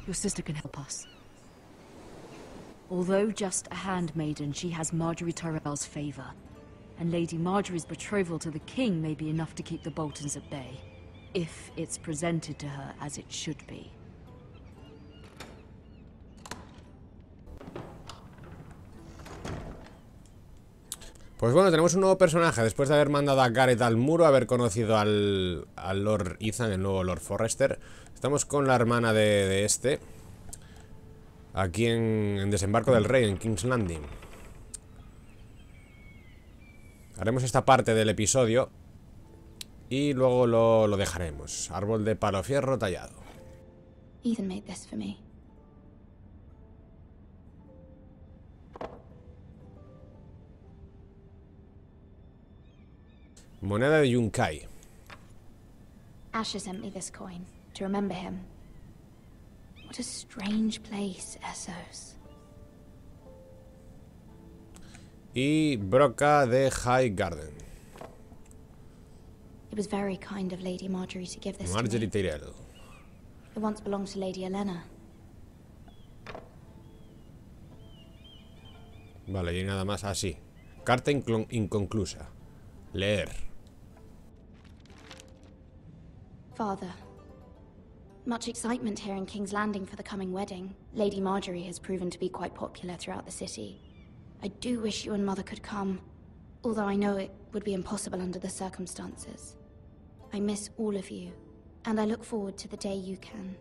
Your sister can help us. Although just a handmaiden, she has Marjorie Tyrell's favor. And Lady Marjorie's betrothal to the king may be enough to keep the Boltons at bay. If it's presented to her as it should be. Pues bueno, tenemos un nuevo personaje. Después de haber mandado a Gareth al muro, haber conocido al Lord Ethan, el nuevo Lord Forrester. Estamos con la hermana de este. Aquí en Desembarco del Rey, en King's Landing. Haremos esta parte del episodio y luego lo dejaremos. Árbol de palo fierro tallado. Ethan made this for me. Moneda de Yunkai. Asher sent me this coin to remember him. What a strange place, Essos. Y broca de High Garden. It was very kind of Lady Marjorie to give this Marjorie to me. Tyrell. It once belonged to Lady Elena. Vale, y nada más así. Carta inconclusa. Leer. Father, much excitement here in King's Landing for the coming wedding. Lady Marjorie has proven to be quite popular throughout the city. I do wish you and Mother could come, although I know it would be impossible under the circumstances. I miss all of you, and I look forward to the day you can.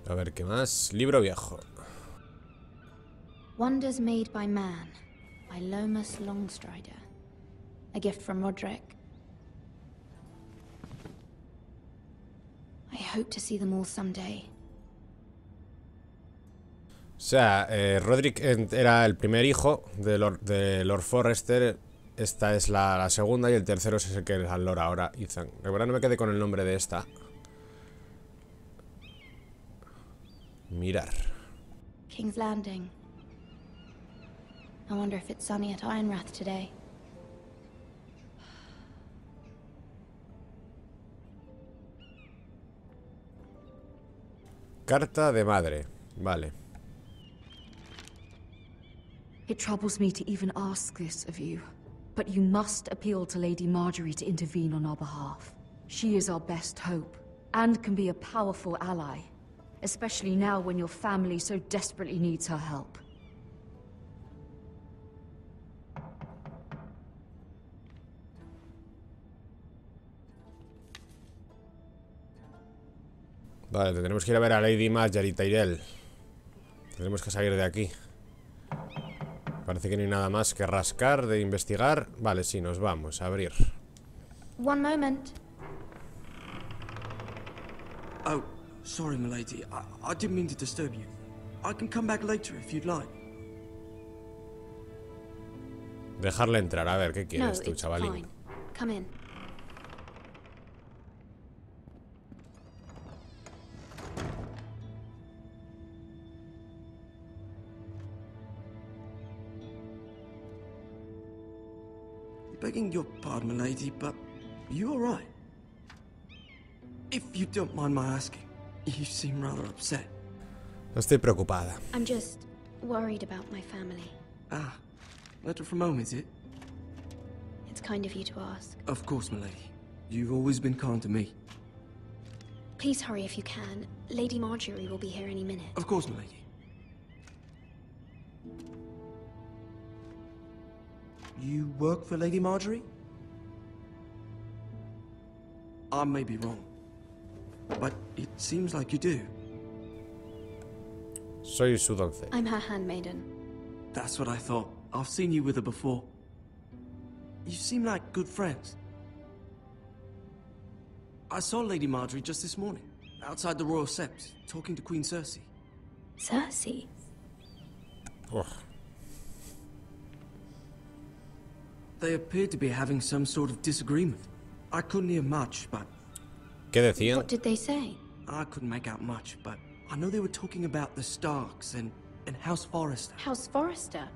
A ver, ¿qué más? Libro viejo. Wonders Made by Man, by Lomas Longstrider. A gift from Roderick. I hope to see them all someday. O sea, Roderick era el primer hijo de Lord Forrester. Esta es la segunda y el tercero es el que es al Lord ahora, Ethan. De verdad no me quedé con el nombre de esta. Mirar. King's Landing. I wonder if it's sunny at Ironrath today. Carta de madre. Vale. It troubles me to even ask this of you, but you must appeal to Lady Marjorie to intervene on our behalf. She is our best hope, and can be a powerful ally, especially now when your family so desperately needs her help. Vale, tendremos que ir a ver a Lady Marjorie Tyrell. Tenemos que salir de aquí. Parece que no hay nada más que rascar, de investigar. Vale, sí, nos vamos a abrir. One moment. Oh, sorry, milady. I didn't mean to disturb you. I can come back later if you'd like. Dejarle entrar, a ver, ¿qué No, quieres tú, it's chavalín? fine. Come in. Begging your pardon, milady, but are you alright? If you don't mind my asking, you seem rather upset. Estoy preocupada. I'm just worried about my family. Ah, letter from home, is it? It's kind of you to ask. Of course, milady. You've always been kind to me. Please hurry if you can. Lady Marjorie will be here any minute. Of course, milady. You work for Lady Marjorie? I may be wrong, but it seems like you do. Soy su doncella. I'm her handmaiden. That's what I thought. I've seen you with her before. You seem like good friends. I saw Lady Marjorie just this morning, outside the Royal Sept, talking to Queen Cersei. Cersei? Ugh. They appeared to be having some sort of disagreement. I couldn't hear much, but ¿Qué decían? What did they say? I couldn't make out much, but I know they were talking about the Starks and House Forrester. House Forrester?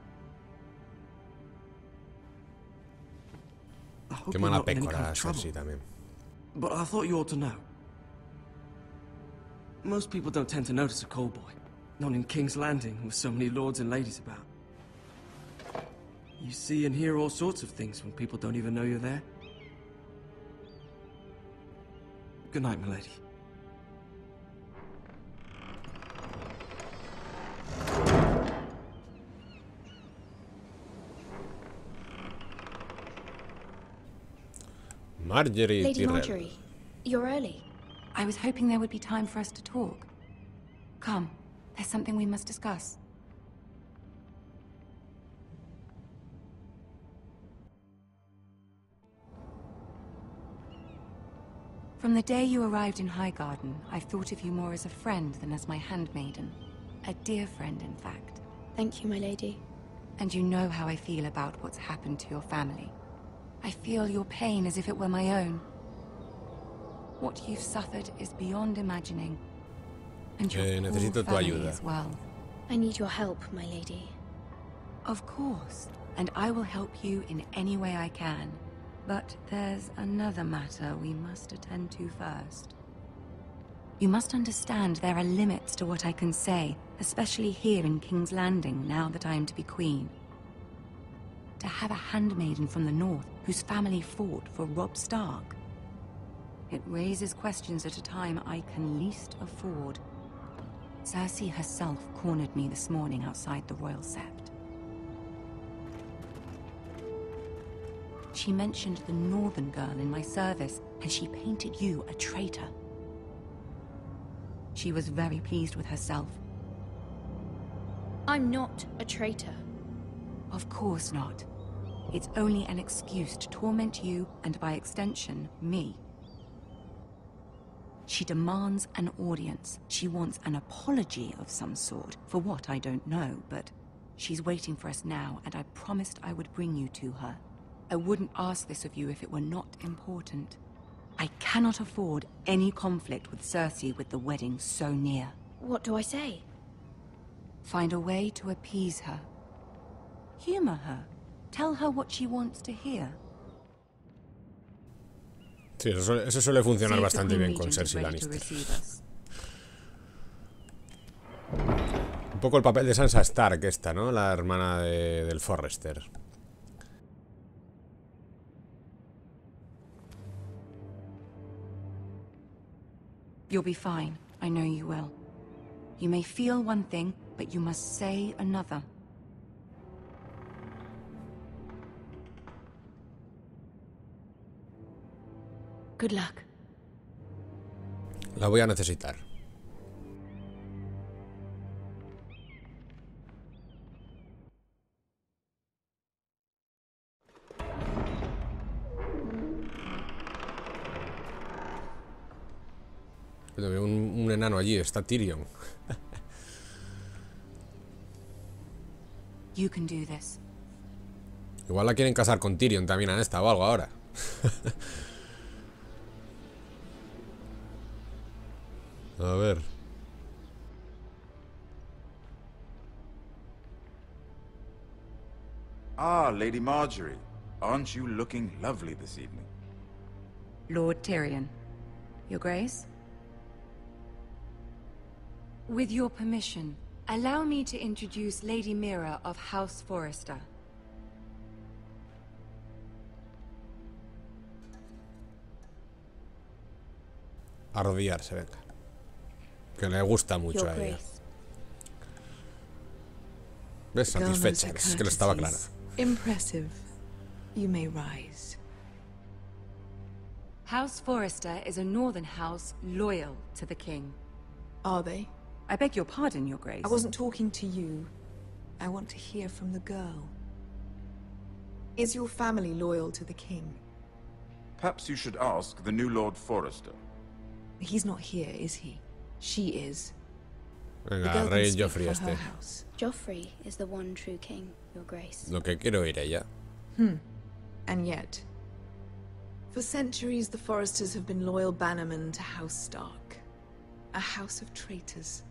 I hope Qué you're mala not in any kind pécora, of trouble. Cersei también. But I thought you ought to know. Most people don't tend to notice a call boy. Not in King's Landing, with so many lords and ladies about. You see and hear all sorts of things when people don't even know you're there. Good night, milady. Marjorie Lady Tyrell. Marjorie, you're early. I was hoping there would be time for us to talk. Come, there's something we must discuss. From the day you arrived in Highgarden, I've thought of you more as a friend than as my handmaiden. A dear friend, in fact. Thank you, my lady. And you know how I feel about what's happened to your family. I feel your pain as if it were my own. What you've suffered is beyond imagining. And your necesito tu family ayuda. as well. I need your help, my lady. Of course, and I will help you in any way I can. But there's another matter we must attend to first. You must understand there are limits to what I can say, especially here in King's Landing, now that I am to be queen. To have a handmaiden from the north whose family fought for Robb Stark. It raises questions at a time I can least afford. Cersei herself cornered me this morning outside the Royal Sept. She mentioned the northern girl in my service, and she painted you a traitor. She was very pleased with herself. I'm not a traitor. Of course not. It's only an excuse to torment you, and by extension, me. She demands an audience. She wants an apology of some sort, for what I don't know, but she's waiting for us now, and I promised I would bring you to her. I wouldn't ask this of you if it were not important. I cannot afford any conflict with Cersei with the wedding so near. What do I say? Find a way to appease her. Humor her. Tell her what she wants to hear. Sí, eso suele funcionar See if the bastante Queen bien con Regent is Cersei ready to Lannister. receive us. Un poco el papel de Sansa Stark esta, ¿no? La hermana del Forrester. You'll be fine. I know you will. You may feel one thing, but you must say another. Good luck. La voy a necesitar. Veo un enano allí, está Tyrion. You can do this. Igual la quieren casar con Tyrion también a esta o algo ahora. A ver. Ah, Lady Marjorie. Aren't you looking lovely this evening? Lord Tyrion. Your Grace? With your permission, allow me to introduce Lady Mira of House Forrester. Arrodillarse, venga. Que le gusta mucho Your a ella. Grace. ¿Ves? Satisfecha. Es que lo estaba claro. Impressive. You may rise. House Forrester is a northern house loyal to the king. Are they? I beg your pardon, Your Grace. I wasn't talking to you. I want to hear from the girl. Is your family loyal to the king? Perhaps you should ask the new Lord Forrester. He's not here, is he? She is. The Venga, girl Rey can speak Joffrey for her este. house. Joffrey is the one true king, Your Grace. Lo que quiero oír ella. And yet, for centuries the Forresters have been loyal bannermen to House Stark. A house of traitors.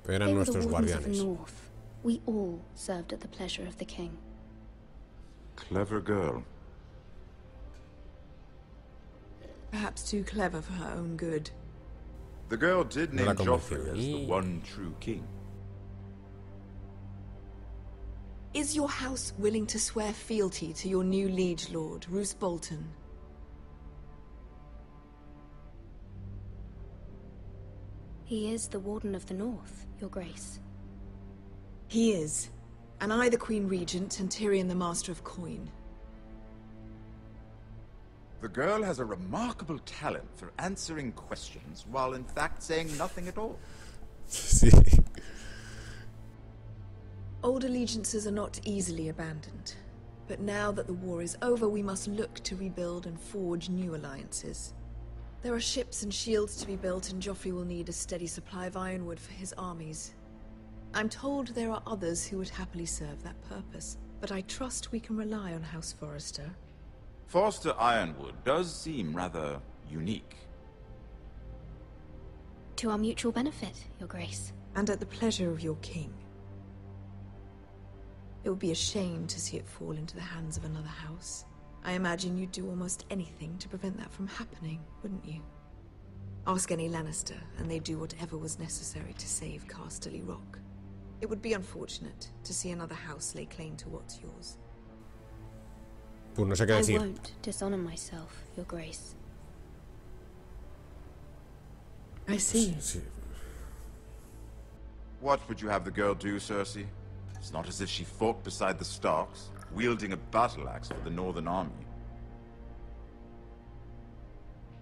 Eran They were the nuestros wardens of the guardianes. North. We all served at the pleasure of the king. Clever girl. Perhaps too clever for her own good. The girl did No la name Joffrey convenció. as the one true king. Is your house willing to swear fealty to your new liege lord, Roose Bolton? He is the Warden of the North, Your Grace. He is. And I the Queen Regent and Tyrion the Master of Coin. The girl has a remarkable talent for answering questions while in fact saying nothing at all. Sí. Old allegiances are not easily abandoned. But now that the war is over, we must look to rebuild and forge new alliances. There are ships and shields to be built, and Joffrey will need a steady supply of ironwood for his armies. I'm told there are others who would happily serve that purpose, but I trust we can rely on House Forrester. Forster Ironwood does seem rather unique. To our mutual benefit, Your Grace. And at the pleasure of your king. It would be a shame to see it fall into the hands of another house. I imagine you'd do almost anything to prevent that from happening, wouldn't you? Ask any Lannister, and they'd do whatever was necessary to save Casterly Rock. It would be unfortunate to see another house lay claim to what's yours. Pues no sé qué I decir. won't dishonor myself, Your Grace. I see. Sí. What would you have the girl do, Cersei? It's not as if she fought beside the Starks, wielding a battle axe for the Northern Army.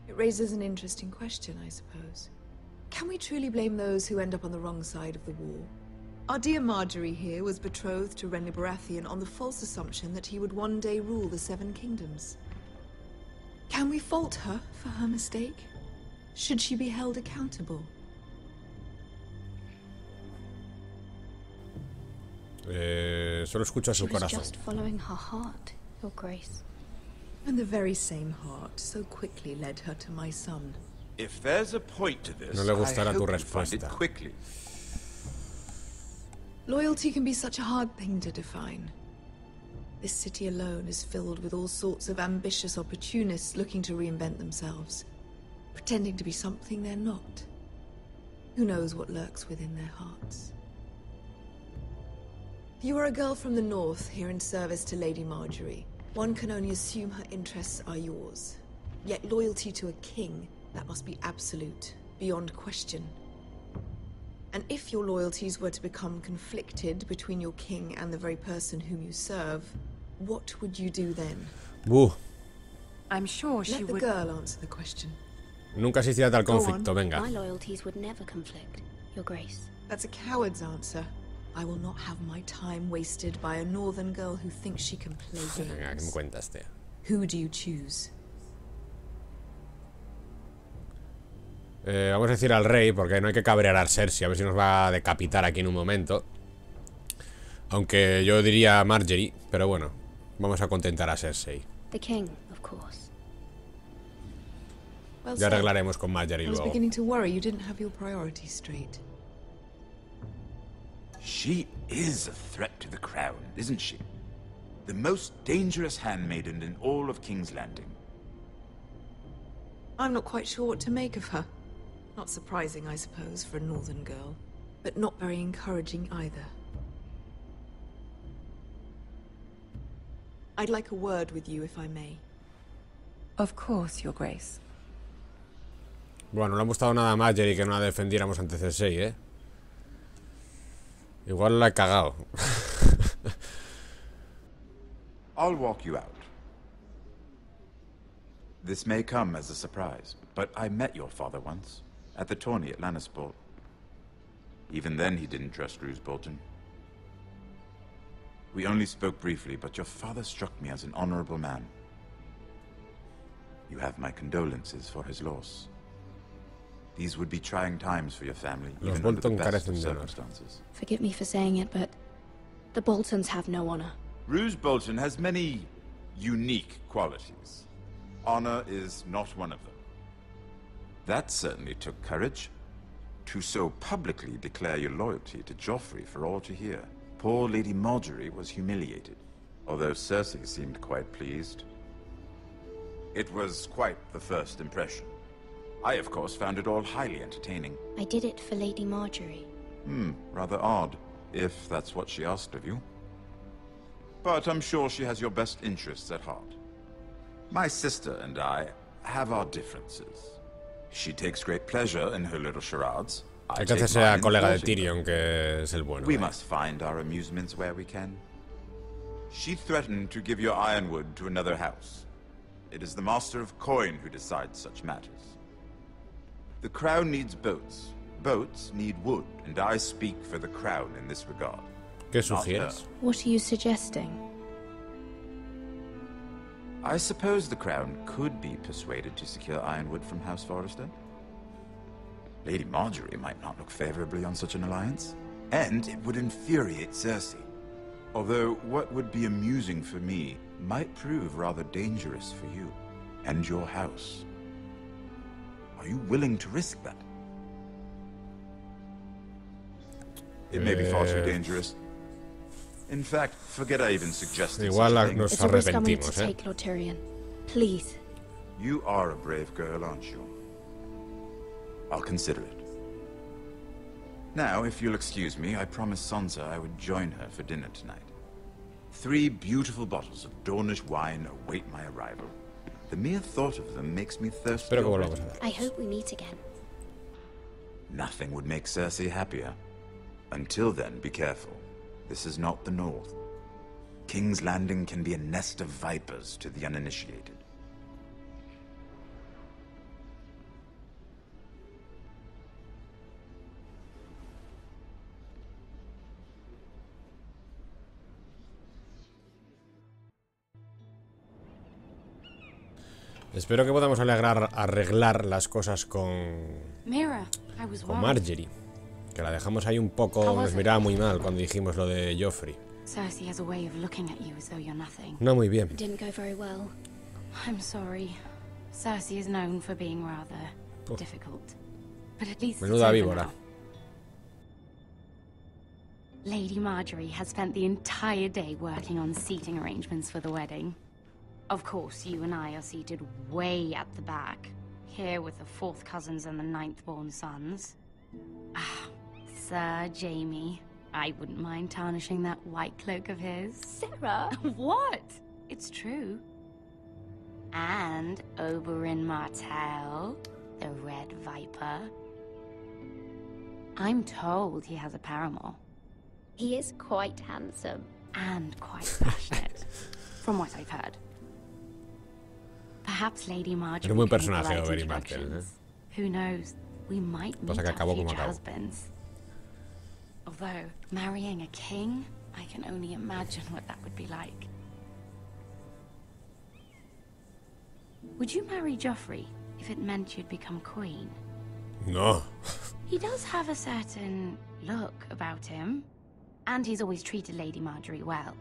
It raises an interesting question, I suppose. Can we truly blame those who end up on the wrong side of the war? Our dear Marjorie here was betrothed to Renly Baratheon on the false assumption that he would one day rule the Seven Kingdoms. Can we fault her for her mistake? Should she be held accountable? Solo escucho a She su was corazón. just following her heart, Your Grace. And the very same heart so quickly led her to my son. If there's a point to this, No le gustará I tu hope you find it respuesta. quickly. Loyalty can be such a hard thing to define. This city alone is filled with all sorts of ambitious opportunists looking to reinvent themselves, pretending to be something they're not. Who knows what lurks within their hearts? You are a girl from the north here in service to Lady Marjorie. One can only assume her interests are yours. Yet loyalty to a king, that must be absolute, beyond question. And if your loyalties were to become conflicted between your king and the very person whom you serve, what would you do then? Buh. I'm sure she Let the would... girl answer the question. Nunca existirá tal Go on. conflicto, venga. My loyalties would never conflict, Your Grace. That's a coward's answer. I will not have my time wasted by a northern girl who thinks she can play Venga, ¿qué me games. cuentas, tío? Who do you choose? Vamos a decir al rey, porque no hay que cabrear a Cersei, a ver si nos va a decapitar aquí en un momento. Aunque yo diría Marjorie, pero bueno, vamos a contentar a Cersei. The king, of course. Well Ya said. arreglaremos con Marjorie I was luego. beginning to worry you didn't have your priorities straight. She is a threat to the crown, isn't she? The most dangerous handmaiden in all of King's Landing. I'm not quite sure what to make of her. Not surprising, I suppose, for a northern girl, but not very encouraging either. I'd like a word with you, if I may. Of course, Your Grace. Bueno, no le ha gustado nada a Marjorie que no la defendiéramos ante Cersei, ¿eh? Igual la he cagado. I'll walk you out. This may come as a surprise, but I met your father once, at the tourney at Lannisport. Even then he didn't trust Roose Bolton. We only spoke briefly, but your father struck me as an honorable man. You have my condolences for his loss. These would be trying times for your family, Los even under the Bolton best of carecen de honor. circumstances. Forgive me for saying it, but the Boltons have no honor. Roose Bolton has many unique qualities. Honor is not one of them. That certainly took courage. to so publicly declare your loyalty to Joffrey for all to hear. Poor Lady Marjorie was humiliated, although Cersei seemed quite pleased. It was quite the first impression. I, of course, found it all highly entertaining. I did it for Lady Marjorie. Rather odd, if that's what she asked of you. But I'm sure she has your best interests at heart. My sister and I have our differences. She takes great pleasure in her little charades. Hay que hacerse a colega de Tyrion, que es el bueno. We must find our amusements where we can. She threatened to give your ironwood to another house. It is the Master of Coin who decides such matters. The crown needs boats. Boats need wood, and I speak for the crown in this regard. ¿Qué sugieres? What are you suggesting? I suppose the crown could be persuaded to secure ironwood from House Forrester. Lady Marjorie might not look favorably on such an alliance, and it would infuriate Cersei. Although what would be amusing for me might prove rather dangerous for you and your house. Are you willing to risk that? It may be far too dangerous. In fact, forget I even suggested Igual such a thing. nos It's a risk I'm willing arrepentimos, to take, Lord Tyrion. Please. You are a brave girl, aren't you? I'll consider it. Now, if you'll excuse me, I promised Sansa I would join her for dinner tonight. 3 beautiful bottles of Dornish wine await my arrival. The mere thought of them makes me thirsty. Espero que volvamos a ver. I hope we meet again. Nothing would make Cersei happier. Until then, be careful. This is not the North. King's Landing can be a nest of vipers to the uninitiated. Espero que podamos arreglar las cosas con Marjorie. Que la dejamos ahí un poco, nos miraba muy mal cuando dijimos lo de Joffrey. Cersei has a way of looking at you as though you're nothing. No muy bien. Didn't go very well. I'm sorry. Cersei is known for being rather difficult. But at least Menuda it's over víbora. now. Lady Marjorie has spent the entire day working on seating arrangements for the wedding. Of course, you and I are seated way at the back, here with the 4th cousins and the 9th-born sons. Ah, Sir Jaime. I wouldn't mind tarnishing that white cloak of his. Sarah! What? It's true. And Oberyn Martell, the Red Viper. I'm told he has a paramour. He is quite handsome. And quite passionate, from what I've heard. Perhaps Lady Marjorie. Es un buen can personaje, polite Oberyn Martell, introductions. Who knows? We might meet Pasa que our acabó como future acabó. husbands. Although marrying a king, I can only imagine what that would be like. Would you marry Joffrey if it meant you'd become queen? No. He does have a certain look about him, and he's always treated Lady Marjorie well.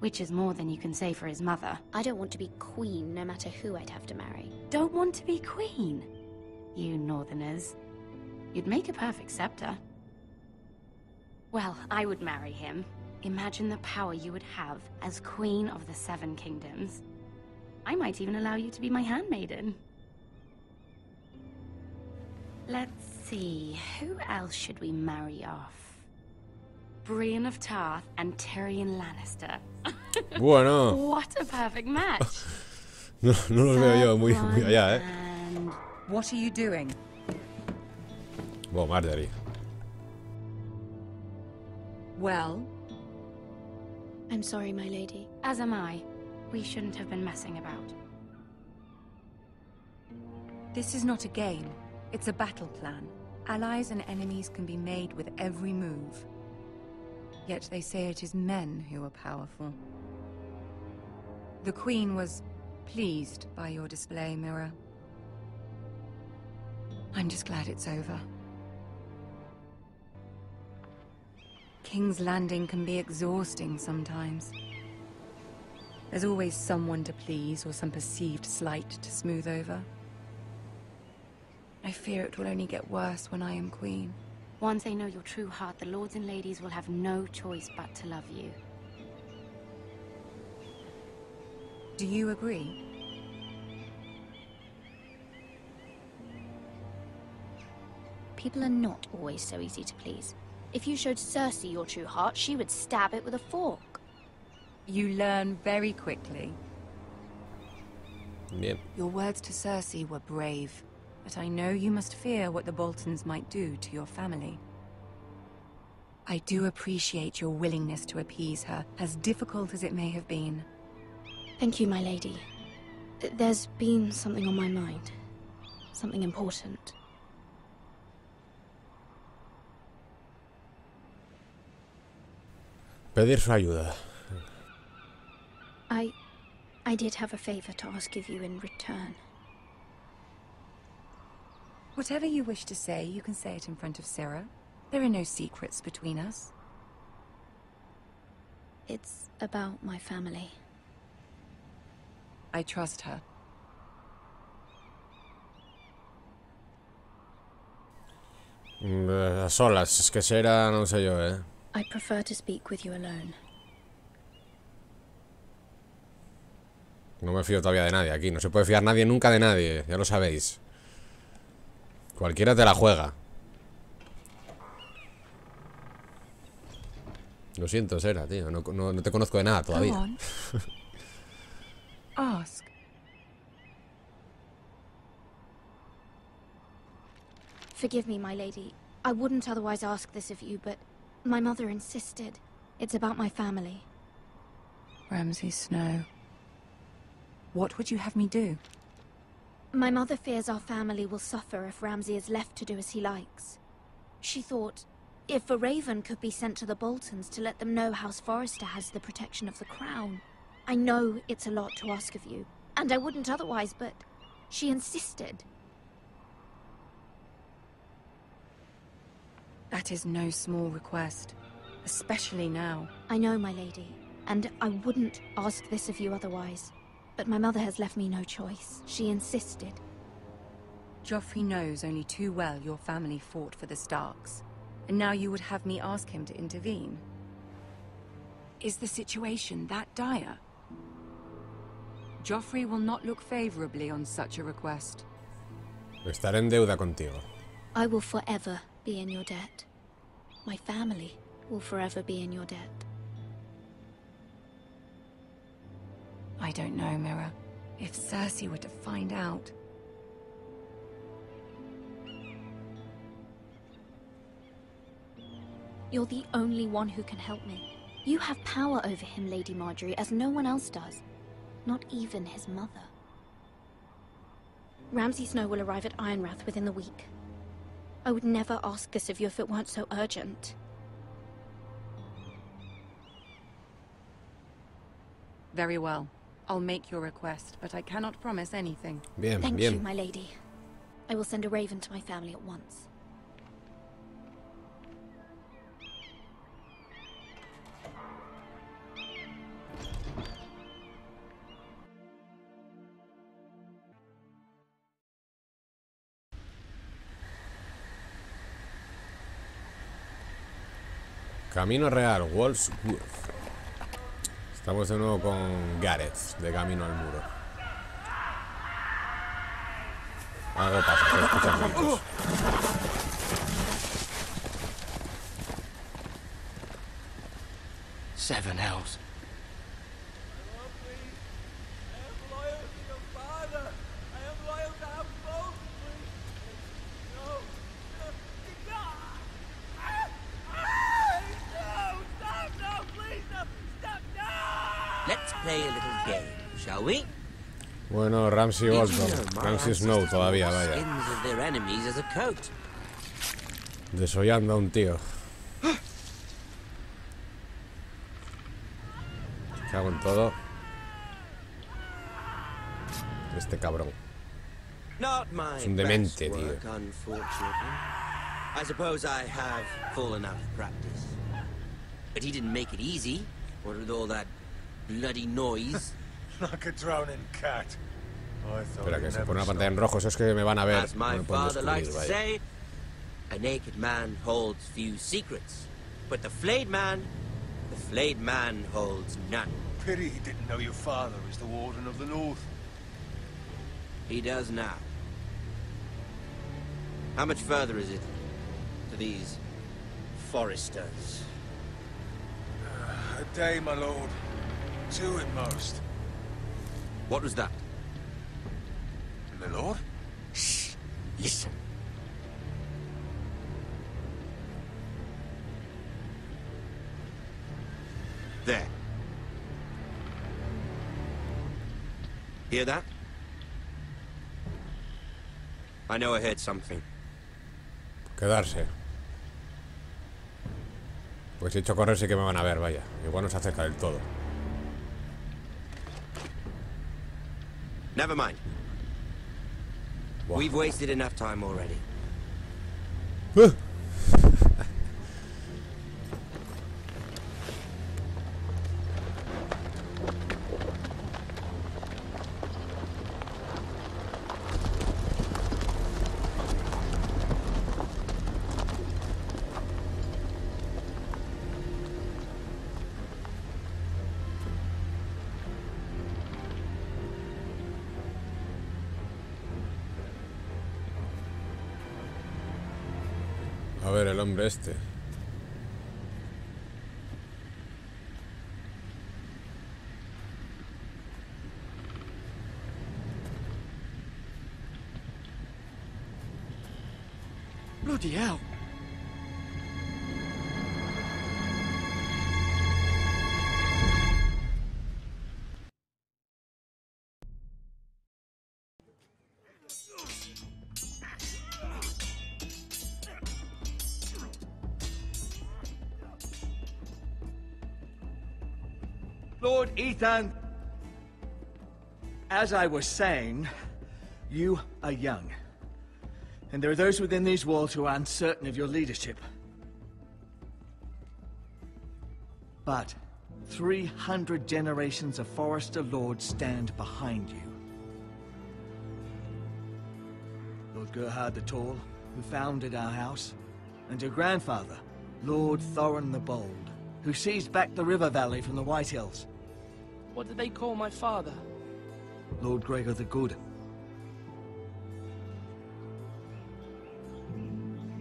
Which is more than you can say for his mother. I don't want to be queen, no matter who I'd have to marry. Don't want to be queen? You northerners. You'd make a perfect scepter. Well, I would marry him. Imagine the power you would have as Queen of the 7 Kingdoms. I might even allow you to be my handmaiden. Let's see, who else should we marry off? Brienne of Tarth and Tyrion Lannister. Bueno. What a perfect match. No los veo yo muy allá, ¿eh? And What are you doing? Bueno, Marjorie. Well, I'm sorry, my lady. as am I. We shouldn't have been messing about. this is not a game. It's a battle plan. Allies and enemies can be made with every move. Yet they say it is men who are powerful. The Queen was pleased by your display, Mira. I'm just glad it's over. King's Landing can be exhausting sometimes. There's always someone to please or some perceived slight to smooth over. I fear it will only get worse when I am queen. Once they know your true heart, the lords and ladies will have no choice but to love you. Do you agree? People are not always so easy to please. If you showed Cersei your true heart, she would stab it with a fork. You learn very quickly. Bien. Your words to Cersei were brave, but I know you must fear what the Boltons might do to your family. I do appreciate your willingness to appease her, as difficult as it may have been. Thank you, my lady. There's been something on my mind. Something important. Pedir su ayuda. I did have a favor to ask of you in return. Whatever you wish to say, you can say it in front of Sarah. There are no secrets between us. It's about my family. I trust her. A solas, es que será, no sé yo, I prefer to speak with you alone. No me fío todavía de nadie aquí. No se puede fiar nadie nunca de nadie, ya lo sabéis. Cualquiera te la juega. Lo siento, Sera, tío. No te conozco de nada todavía. Go on. Ask. Forgive me, my lady. I wouldn't otherwise ask this of you, but my mother insisted. It's about my family. Ramsay Snow. What would you have me do? My mother fears our family will suffer if Ramsay is left to do as he likes. She thought, if a raven could be sent to the Boltons to let them know House Forrester has the protection of the crown. I know it's a lot to ask of you, and I wouldn't otherwise, but she insisted. That is no small request, especially now. I know, my lady, and I wouldn't ask this of you otherwise. But my mother has left me no choice. She insisted. Joffrey knows only too well your family fought for the Starks, and now you would have me ask him to intervene. Is the situation that dire? Joffrey will not look favorably on such a request. Estaré en deuda contigo. I will forever be in your debt. My family will forever be in your debt. I don't know, Mira. If Cersei were to find out... You're the only one who can help me. You have power over him, Lady Marjorie, as no one else does. Not even his mother. Ramsay Snow will arrive at Ironrath within the week. I would never ask this of you if it weren't so urgent. Very well. I'll make your request, but I cannot promise anything. Bien, Thank bien. you, my lady. I will send a raven to my family at once. Camino Real, Wolfsburg. Estamos de nuevo con Gareth, de camino al muro. Algo pasa, se escuchan gritos. Seven hells. Let's play a little game, shall we? Bueno, Ramsay Bolton. Ramsay Snow todavía, vaya. Skins of their enemies as a coat. Desollando a un tío. Cago en todo. Este cabrón. Not my Es un demente, best tío. work, unfortunately. I suppose I have fallen out of practice. But he didn't make it easy. What with all that bloody noise? Like a drowning cat. Espera, que se pone una pantalla en rojo. Eso es que me van a ver. As No my me pueden father likes descubrir, to vaya. say, a naked man holds few secrets, but the flayed man holds none. Pity he didn't know your father is the Warden of the North. He does now. How much further is it to these foresters? A day, my lord. 2 at most. What was that? My lord? Shh! Listen. There. Hear that? I know I heard something. Quedarse. Pues si he hecho correr sí que me van a ver, vaya. Igual no se acerca del todo. Never mind. Buah. We've wasted enough time already. A ver, el hombre este. Bloody hell. Lord Ethan, as I was saying, you are young. And there are those within these walls who are uncertain of your leadership. But 300 generations of Forester Lords stand behind you. Lord Gerhard the Tall, who founded our house, and your grandfather, Lord Thorin the Bold, who seized back the river valley from the White Hills. What did they call my father? Lord Gregor the Good.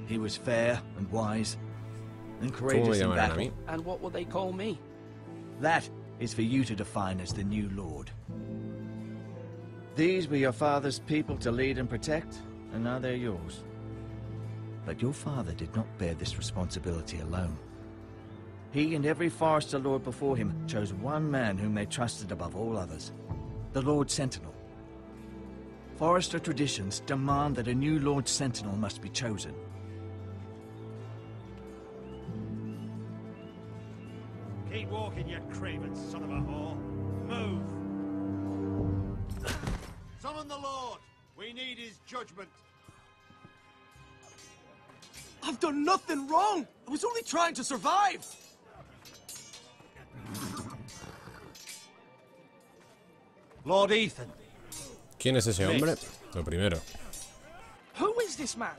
He was fair and wise, and ¿Cómo me courageous in llamarán a battle. mí? And what will they call me? That is for you to define as the new Lord. These were your father's people to lead and protect, and now they're yours. But your father did not bear this responsibility alone. He and every Forester Lord before him chose one man whom they trusted above all others, the Lord Sentinel. Forester traditions demand that a new Lord Sentinel must be chosen. Keep walking, you craven son of a whore. Move! Summon the Lord! We need his judgment. I've done nothing wrong. I was only trying to survive. Lord Ethan. ¿Quién es ese hombre? Lo primero. Who is this man?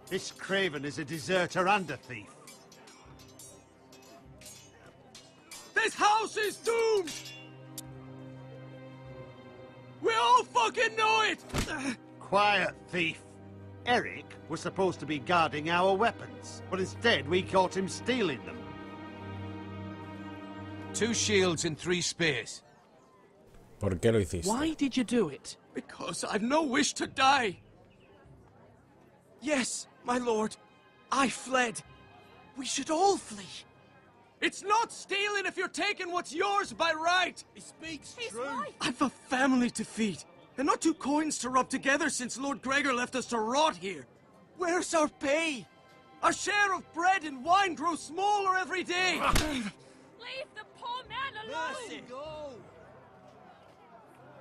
This craven is a deserter and a thief. This house is doomed. We all fucking know it. Quiet, thief. Eric was supposed to be guarding our weapons, but instead we caught him stealing them. 2 shields and 3 spears. ¿Por qué lo hiciste? Why did you do it? Because I've no wish to die. Yes, my lord. I fled. We should all flee. It's not stealing if you're taking what's yours by right. He speaks true. I've a family to feed, and not 2 coins to rub together since Lord Gregor left us to rot here. Where's our pay? Our share of bread and wine grows smaller every day. Leave the poor man alone! Mercy, go!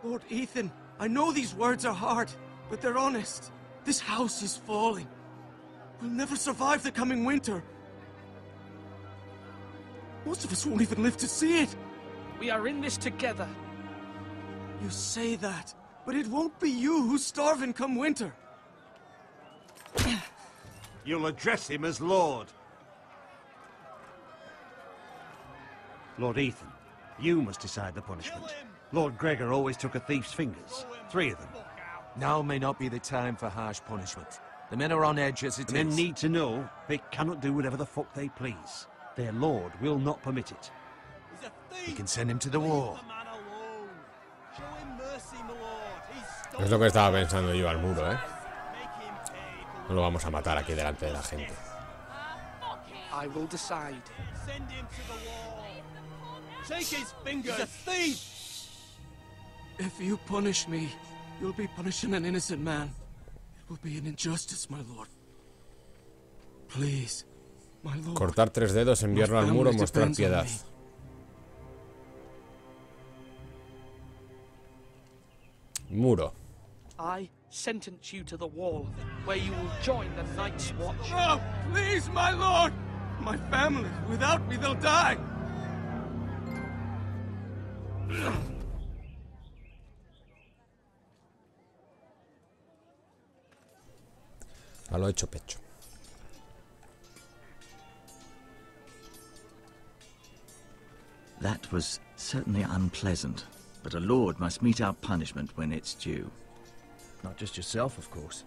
Lord Ethan, I know these words are hard, but they're honest. This house is falling. We'll never survive the coming winter. Most of us won't even live to see it. We are in this together. You say that, But it won't be you who's starving come winter. You'll address him as Lord. Lord Ethan, you must decide the punishment. Lord Gregor always took a thief's fingers. 3 of them. Now may not be the time for harsh punishment. The men are on edge as it is. Men need to know they cannot do whatever the fuck they please. Their lord will not permit it. You can send him to the war. Es lo que estaba pensando yo al muro, ¿eh? No lo vamos a matar aquí delante de la gente. I will decide. Send him to the wall. Take his fingers. He's a thief. If you punish me, you'll be punishing an innocent man. It will be an injustice, my lord. Please, my lord. Cortar 3 dedos, enviarlo al muro, mostrar piedad. Muro. I sentence you to the wall, where you will join the Night's Watch. Oh, please, my lord! My family, without me, they'll die! A lo hecho pecho. That was certainly unpleasant, but a lord must mete out punishment when it's due. Not just yourself, of course.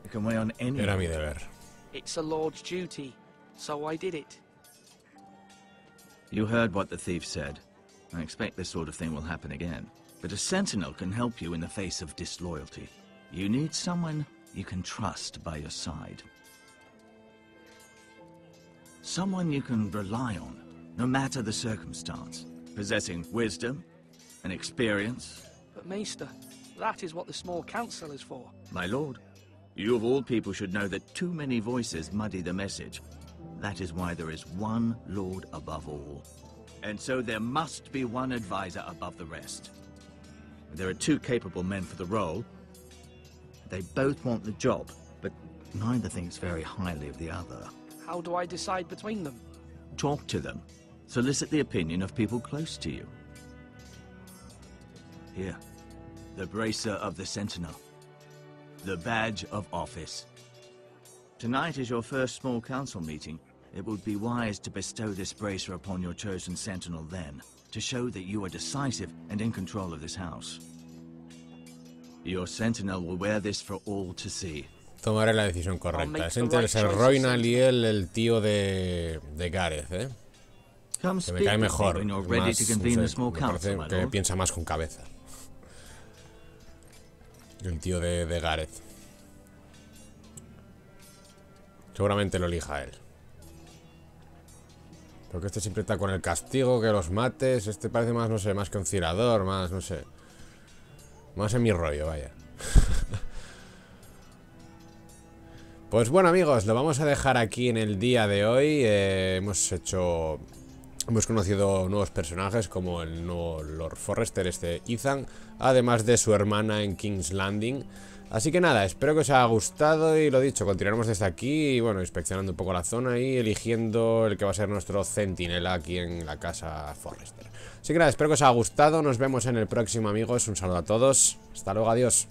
It can weigh on anyone. Era mi deber. It's a lord's duty, so I did it. You heard what the thief said. I expect this sort of thing will happen again. But a sentinel can help you in the face of disloyalty. You need someone you can trust by your side. Someone you can rely on, no matter the circumstance. Possessing wisdom and experience. But Maester, that is what the small council is for. My lord, you of all people should know that too many voices muddy the message. That is why there is one lord above all. And so there must be one advisor above the rest. There are 2 capable men for the role. They both want the job, but neither thinks very highly of the other. How do I decide between them? Talk to them. Solicit the opinion of people close to you. Here, the bracer of the Sentinel. The badge of office. Tonight is your first small council meeting. It would be wise to bestow this bracer upon your chosen Sentinel then, to show that you are decisive and in control of this house. Your Sentinel will wear this for all to see. Tomaré la decisión correcta. Es entre el Roynal y el tío de Gareth, ¿eh? Que me cae mejor. Más, no sé, me parece que piensa más con cabeza. El tío de Gareth. Seguramente lo elija él. Porque este siempre está con el castigo, que los mates. Este parece más, no sé, más conciliador, más, no sé. Más en mi rollo, vaya. Pues bueno, amigos, lo vamos a dejar aquí en el día de hoy. Hemos conocido nuevos personajes como el nuevo Lord Forrester, Ethan, además de su hermana en King's Landing. Así que nada, espero que os haya gustado y lo dicho, continuaremos desde aquí y bueno, inspeccionando un poco la zona y eligiendo el que va a ser nuestro centinela aquí en la casa Forrester. Así que nada, espero que os haya gustado, nos vemos en el próximo, amigos, un saludo a todos, hasta luego, adiós.